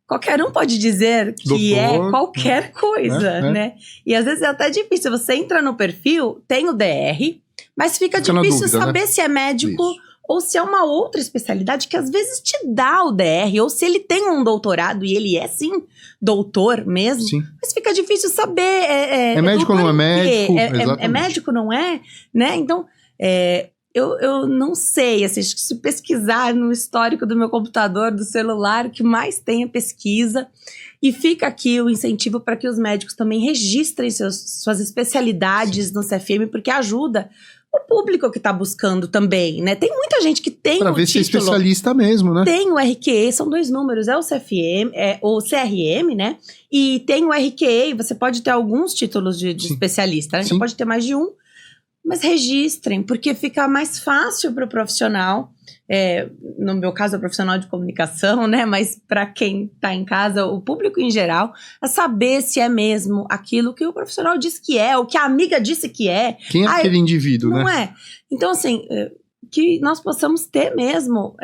Qualquer um pode dizer que Doutor, é qualquer coisa, né? E às vezes é até difícil. Você entra no perfil, tem o DR, mas fica difícil dúvida, saber, né, se é médico ou se é uma outra especialidade que às vezes te dá o DR, ou se ele tem um doutorado e ele é sim doutor mesmo, sim, mas fica difícil saber. É médico ou não é médico? É médico, não é? Né? Então, eu não sei, assim, acho que se pesquisar no histórico do meu computador, do celular, o que mais tem é pesquisa. E fica aqui o incentivo para que os médicos também registrem suas especialidades no CFM, porque ajuda o público que está buscando também, né? Tem muita gente que tem pra o ver título, se é especialista mesmo, né? Tem o RQE, são 2 números, é o CFM, o CRM, né? E tem o RQE, você pode ter alguns títulos de especialista, né? Você pode ter mais de um, mas registrem, porque fica mais fácil para o profissional, no meu caso é profissional de comunicação, né? Mas para quem está em casa, o público em geral, a saber se é mesmo aquilo que o profissional disse que é, ou que a amiga disse que é. Quem é aquele indivíduo, não né? Não é. Então, assim, que nós possamos ter mesmo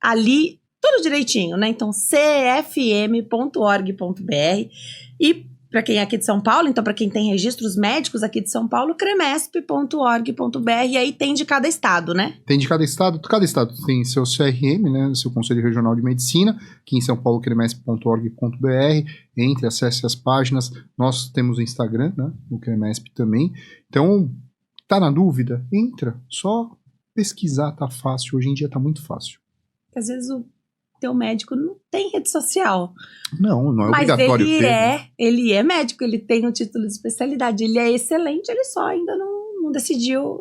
ali tudo direitinho, né? Então, cfm.org.br e para quem é aqui de São Paulo, então para quem tem registros médicos aqui de São Paulo, cremesp.org.br, e aí tem de cada estado, né? Tem de cada estado tem seu CRM, né, seu Conselho Regional de Medicina, aqui em São Paulo, cremesp.org.br, entre, acesse as páginas, nós temos o Instagram, né, o Cremesp também, então, tá na dúvida? Entra, só pesquisar tá fácil, hoje em dia tá muito fácil. Às vezes o teu médico não tem rede social. Não é mas obrigatório ter. Ele é médico, ele tem um título de especialidade, ele é excelente, ele só ainda não decidiu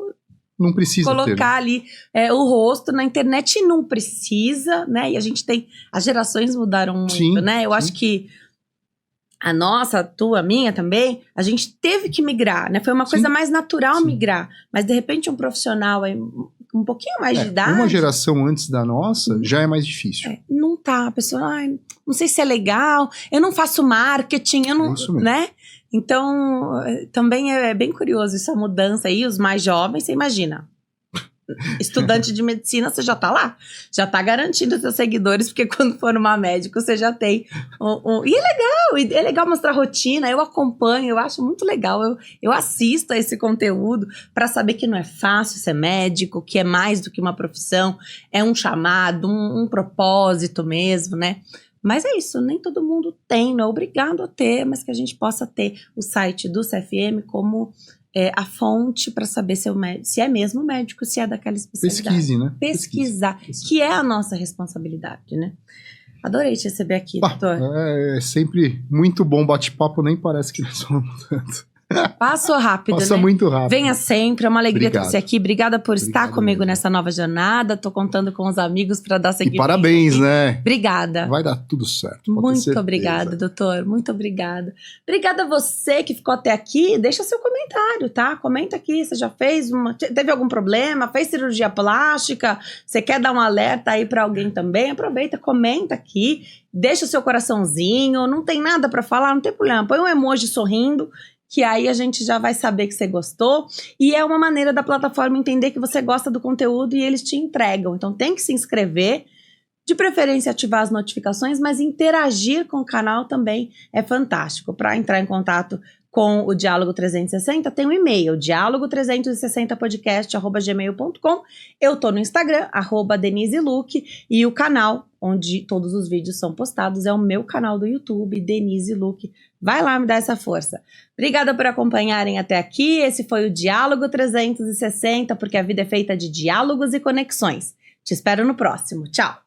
não precisa colocar ali o rosto na internet, e não precisa, né? E a gente tem, as gerações mudaram muito, né? Eu acho que a nossa, a tua, a minha também, a gente teve que migrar, né? Foi uma coisa mais natural migrar, mas de repente um profissional aí, um pouquinho mais de idade. Uma geração antes da nossa já é mais difícil. Não tá, a pessoa, não sei se é legal, eu não faço marketing, eu não, né? Então, também é bem curioso essa mudança aí, os mais jovens, você imagina. Estudante de medicina, você já tá lá, já tá garantindo os seus seguidores, porque quando for numa médico, você já tem e é legal mostrar rotina, eu acompanho, eu acho muito legal, eu assisto a esse conteúdo para saber que não é fácil ser médico, que é mais do que uma profissão, é um chamado, um propósito mesmo, né? Mas é isso, nem todo mundo tem, não é obrigado a ter, mas que a gente possa ter o site do CFM como a fonte para saber se é mesmo médico, se é daquela especialidade. Pesquise, né? Pesquisar, que é a nossa responsabilidade, né? Adorei te receber aqui, doutor. É sempre muito bom bate-papo, nem parece que nós falamos tanto. Passou rápido, Passa né? muito rápido. Venha sempre, é uma alegria ter Obrigado. você aqui. Obrigada por estar comigo nessa nova jornada. Tô contando com os amigos para dar seguimento. E parabéns, né? Obrigada. Vai dar tudo certo. Muito obrigada, doutor. Muito obrigada. Obrigada a você que ficou até aqui. Deixa seu comentário, tá? Comenta aqui. Você já teve algum problema? Fez cirurgia plástica? Você quer dar um alerta aí para alguém também? Aproveita, comenta aqui. Deixa o seu coraçãozinho. Não tem nada para falar, não tem problema. Põe um emoji sorrindo, que aí a gente já vai saber que você gostou, e é uma maneira da plataforma entender que você gosta do conteúdo e eles te entregam. Então tem que se inscrever, de preferência ativar as notificações, mas interagir com o canal também é fantástico. Para entrar em contato com o Diálogo 360, tem um e-mail, diálogo360podcast@gmail.com. Eu tô no Instagram, @DeniseLuque, e o canal onde todos os vídeos são postados é o meu canal do YouTube, Denise Luque. Vai lá me dar essa força. Obrigada por acompanharem até aqui. Esse foi o Diálogo 360, porque a vida é feita de diálogos e conexões. Te espero no próximo. Tchau!